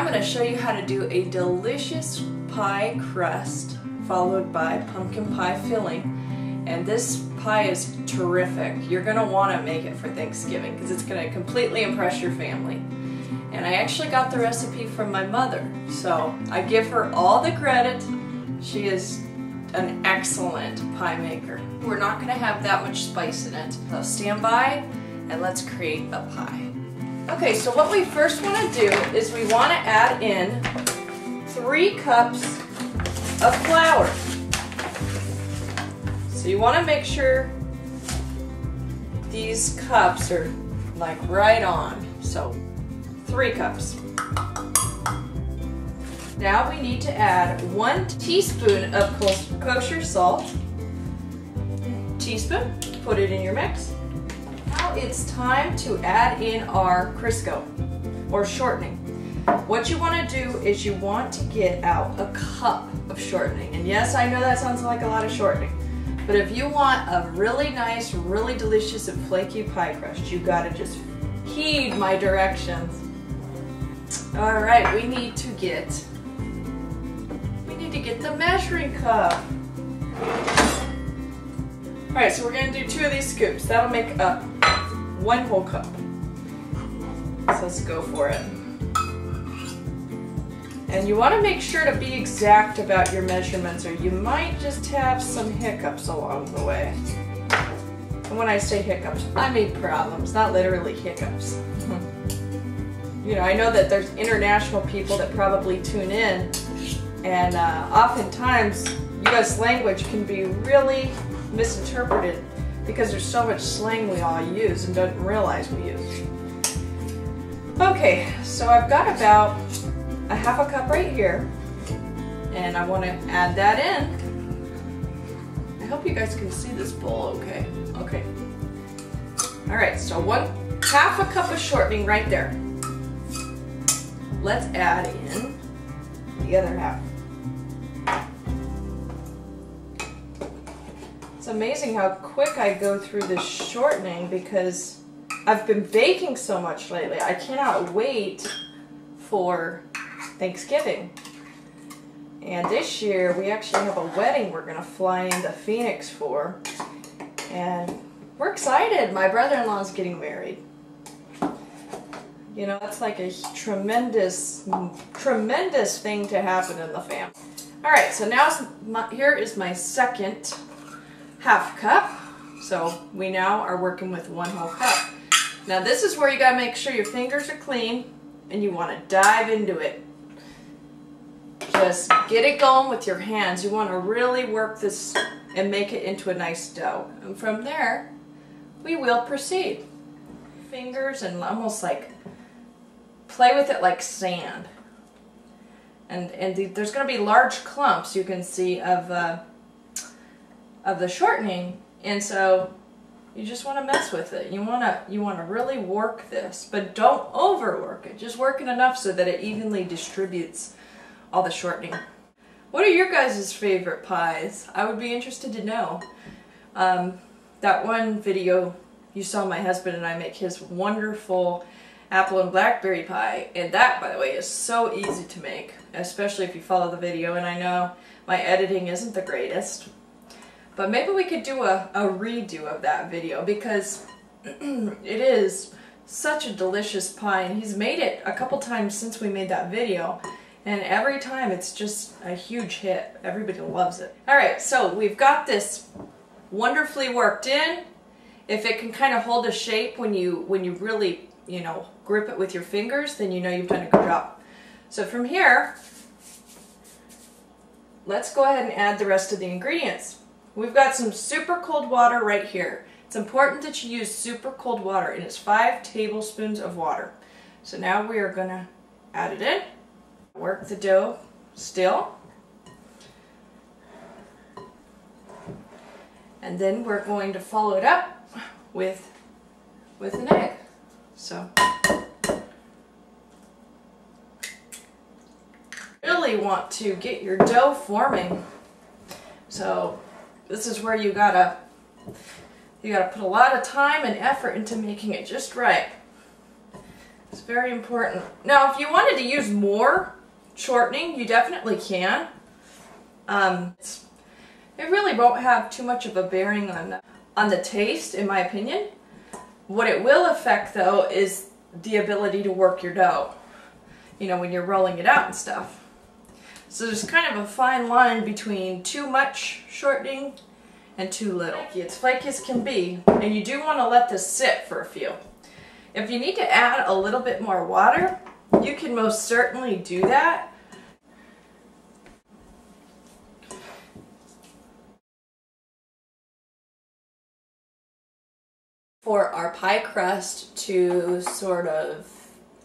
I'm going to show you how to do a delicious pie crust followed by pumpkin pie filling. And this pie is terrific. You're going to want to make it for Thanksgiving because it's going to completely impress your family. And I actually got the recipe from my mother, so I give her all the credit. She is an excellent pie maker. We're not going to have that much spice in it. So stand by and let's create a pie. Okay, so what we first want to do is we want to add in 3 cups of flour. So you want to make sure these cups are like right on. So 3 cups. Now we need to add 1 teaspoon of kosher salt. Teaspoon, put it in your mix. Now it's time to add in our crisco, or shortening. What you want to do is you want to get out a cup of shortening. And yes, I know that sounds like a lot of shortening, but if you want a really nice, really delicious and flaky pie crust, you gotta just heed my directions. All right, we need to get the measuring cup. All right, so we're gonna do 2 of these scoops. That'll make up 1 whole cup. So let's go for it. And you want to make sure to be exact about your measurements, or you might just have some hiccups along the way. And when I say hiccups, I mean problems, not literally hiccups. You know, I know that there's international people that probably tune in, and oftentimes U.S. language can be really misinterpreted because there's so much slang we all use and don't realize we use. Okay, so I've got about a 1/2 cup right here, and I want to add that in. I hope you guys can see this bowl okay. Okay. Alright, so 1/2 cup of shortening right there. Let's add in the other half. It's amazing how quick I go through this shortening because I've been baking so much lately. I cannot wait for Thanksgiving. And this year we actually have a wedding we're going to fly into Phoenix for. And we're excited. My brother-in-law is getting married. You know, that's like a tremendous, tremendous thing to happen in the family. Alright, so now here is my second 1/2 cup. So we now are working with 1 whole cup. Now this is where you gotta make sure your fingers are clean and you want to dive into it. Just get it going with your hands. You want to really work this and make it into a nice dough. And from there, we will proceed. Fingers and almost like play with it like sand. And there's going to be large clumps you can see of the shortening, and so you just want to mess with it. You want to really work this, but don't overwork it. Just work it enough so that it evenly distributes all the shortening. What are your guys' favorite pies? I would be interested to know. That one video you saw my husband and I make his wonderful apple and blackberry pie, and that, by the way, is so easy to make, especially if you follow the video. And I know my editing isn't the greatest, but maybe we could do a redo of that video because it is such a delicious pie, and he's made it a couple times since we made that video, and every time it's just a huge hit. Everybody loves it. Alright, so we've got this wonderfully worked in. If it can kind of hold a shape when you really, you know, grip it with your fingers, then you know you've done a good job. So from here, let's go ahead and add the rest of the ingredients. We've got some super cold water right here. It's important that you use super cold water, and it's 5 tablespoons of water. So now we are going to add it in. Work the dough still. And then we're going to follow it up with an egg. So really want to get your dough forming. So this is where you gotta put a lot of time and effort into making it just right. It's very important. Now, if you wanted to use more shortening, you definitely can. It really won't have too much of a bearing on the taste, in my opinion. What it will affect, though, is the ability to work your dough, you know, when you're rolling it out and stuff. So there's kind of a fine line between too much shortening and too little. It's flaky as can be, and you do want to let this sit for a few. If you need to add a little bit more water, you can most certainly do that. For our pie crust to sort of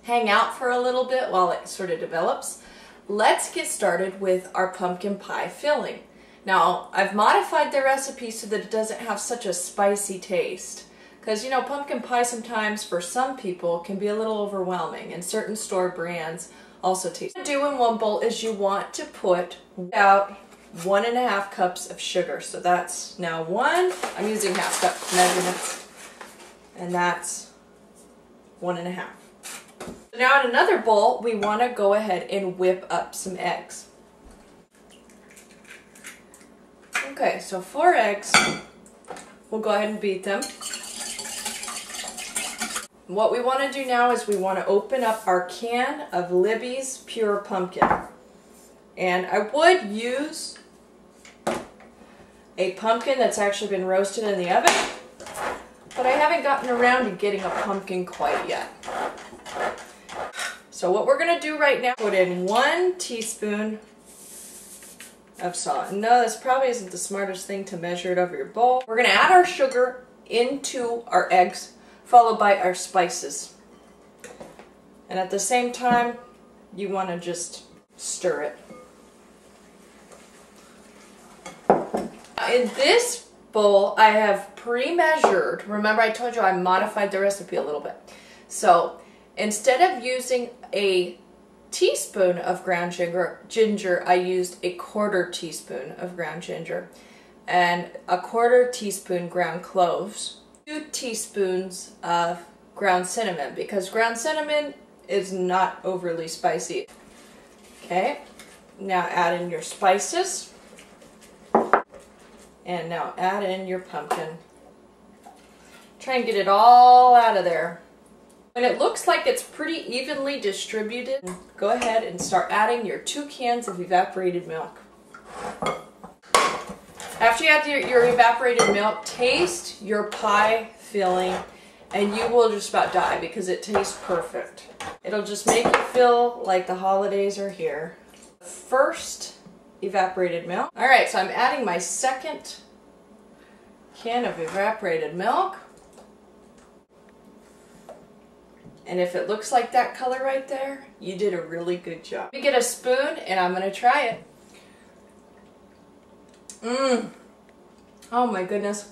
hang out for a little bit while it sort of develops, let's get started with our pumpkin pie filling. Now, I've modified the recipe so that it doesn't have such a spicy taste. Because, you know, pumpkin pie sometimes for some people can be a little overwhelming, and certain store brands also taste. What you do in one bowl is you want to put out 1.5 cups of sugar. So that's now I'm using half cup measurements. And that's 1.5. Now in another bowl, we want to go ahead and whip up some eggs. Okay, so 4 eggs. We'll go ahead and beat them. What we want to do now is we want to open up our can of Libby's pure pumpkin. And I would use a pumpkin that's actually been roasted in the oven. But I haven't gotten around to getting a pumpkin quite yet. So what we're going to do right now, put in 1 teaspoon of salt. No, this probably isn't the smartest thing to measure it over your bowl. We're going to add our sugar into our eggs, followed by our spices. And at the same time, you want to just stir it. In this bowl, I have pre-measured. Remember, I told you I modified the recipe a little bit. So instead of using a teaspoon of ground ginger, I used a 1/4 teaspoon of ground ginger and a 1/4 teaspoon ground cloves, 2 teaspoons of ground cinnamon, because ground cinnamon is not overly spicy. Okay, now add in your spices. And now add in your pumpkin. Try and get it all out of there. When it looks like it's pretty evenly distributed, go ahead and start adding your 2 cans of evaporated milk. After you add your evaporated milk, taste your pie filling and you will just about die because it tastes perfect. It'll just make you feel like the holidays are here. First, evaporated milk. Alright, so I'm adding my 2nd can of evaporated milk. And if it looks like that color right there, you did a really good job. Let me get a spoon and I'm going to try it. Oh my goodness.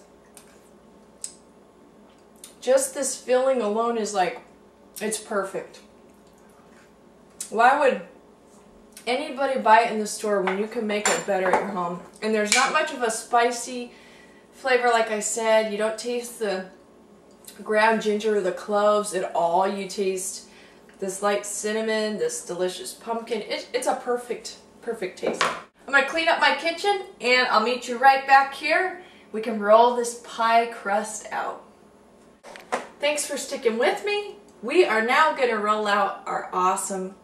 Just this filling alone is like, it's perfect. Why would anybody buy it in the store when you can make it better at your home? And there's not much of a spicy flavor, like I said. You don't taste the ground ginger or the cloves at all. You taste this light cinnamon, this delicious pumpkin. It's a perfect taste. I'm going to clean up my kitchen and I'll meet you right back here. We can roll this pie crust out. Thanks for sticking with me. We are now going to roll out our awesome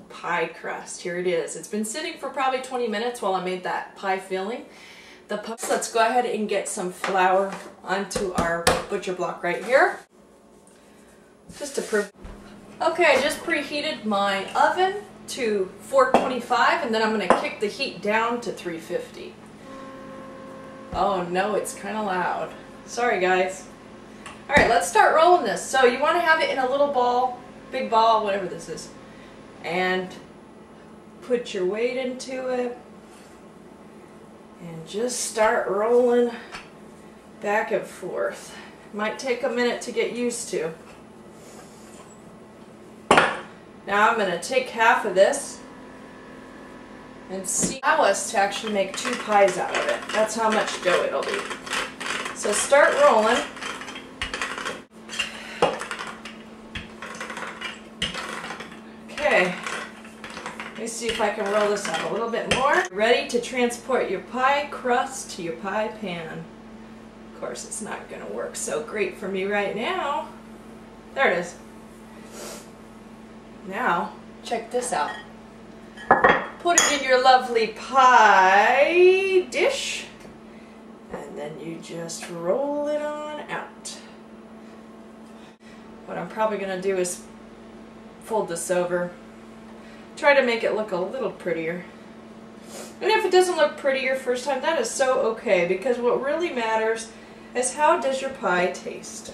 pie crust. Here it is. It's been sitting for probably 20 minutes while I made that pie filling. Let's go ahead and get some flour onto our butcher block right here. Okay, I just preheated my oven to 425 and then I'm going to kick the heat down to 350. Oh no, it's kind of loud. Sorry guys. Alright, let's start rolling this. So you want to have it in a little ball, big ball, whatever this is. And put your weight into it. And just start rolling back and forth. Might take a minute to get used to. Now I'm going to take half of this and allow us to actually make 2 pies out of it. That's how much dough it'll be. So start rolling. Let me see if I can roll this out a little bit more. Ready to transport your pie crust to your pie pan. Of course, it's not going to work so great for me right now. There it is. Now, check this out. Put it in your lovely pie dish, and then you just roll it on out. What I'm probably going to do is fold this over. Try to make it look a little prettier. And if it doesn't look prettier first time, that is so okay, because what really matters is how does your pie taste.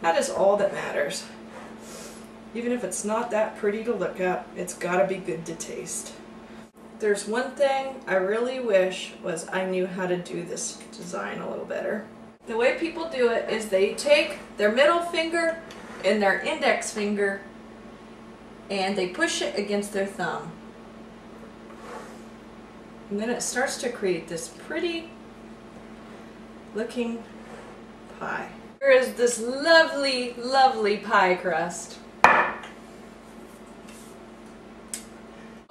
That is all that matters. Even if it's not that pretty to look at, it's got to be good to taste. There's one thing I really wish was I knew how to do this design a little better. The way people do it is they take their middle finger and their index finger and they push it against their thumb. And then it starts to create this pretty looking pie. Here is this lovely, lovely pie crust.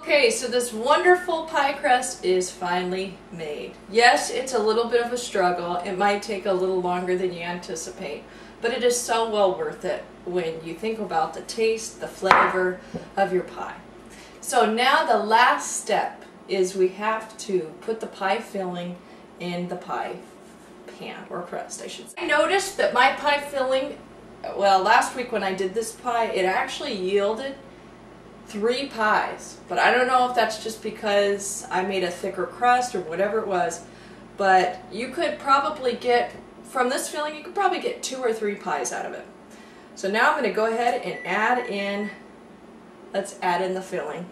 Okay, so this wonderful pie crust is finally made. Yes, it's a little bit of a struggle. It might take a little longer than you anticipate, but it is so well worth it when you think about the taste, the flavor of your pie. So now the last step is we have to put the pie filling in the pie pan, or crust, I should say. I noticed that my pie filling, well, last week when I did this pie, it actually yielded 3 pies, but I don't know if that's just because I made a thicker crust or whatever it was, but you could probably get, from this filling, you could probably get 2 or 3 pies out of it. So now I'm going to go ahead and add in, let's add in the filling.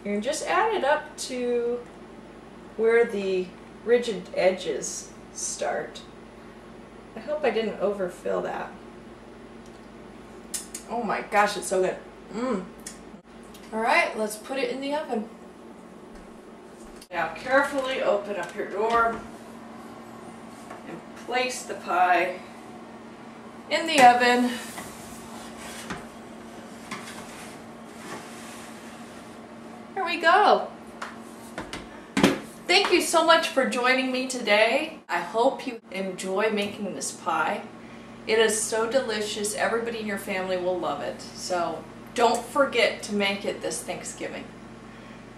And just add it up to where the rigid edges start. I hope I didn't overfill that. Oh my gosh, it's so good. Alright, let's put it in the oven. Now carefully open up your door and place the pie in the oven. Here we go. Thank you so much for joining me today. I hope you enjoy making this pie. It is so delicious. Everybody in your family will love it. So don't forget to make it this Thanksgiving.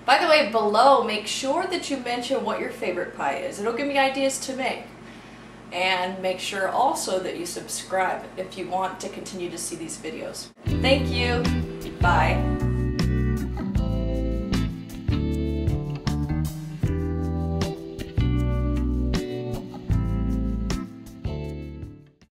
By the way, below, make sure that you mention what your favorite pie is. It'll give me ideas to make. And make sure also that you subscribe if you want to continue to see these videos. Thank you. Bye.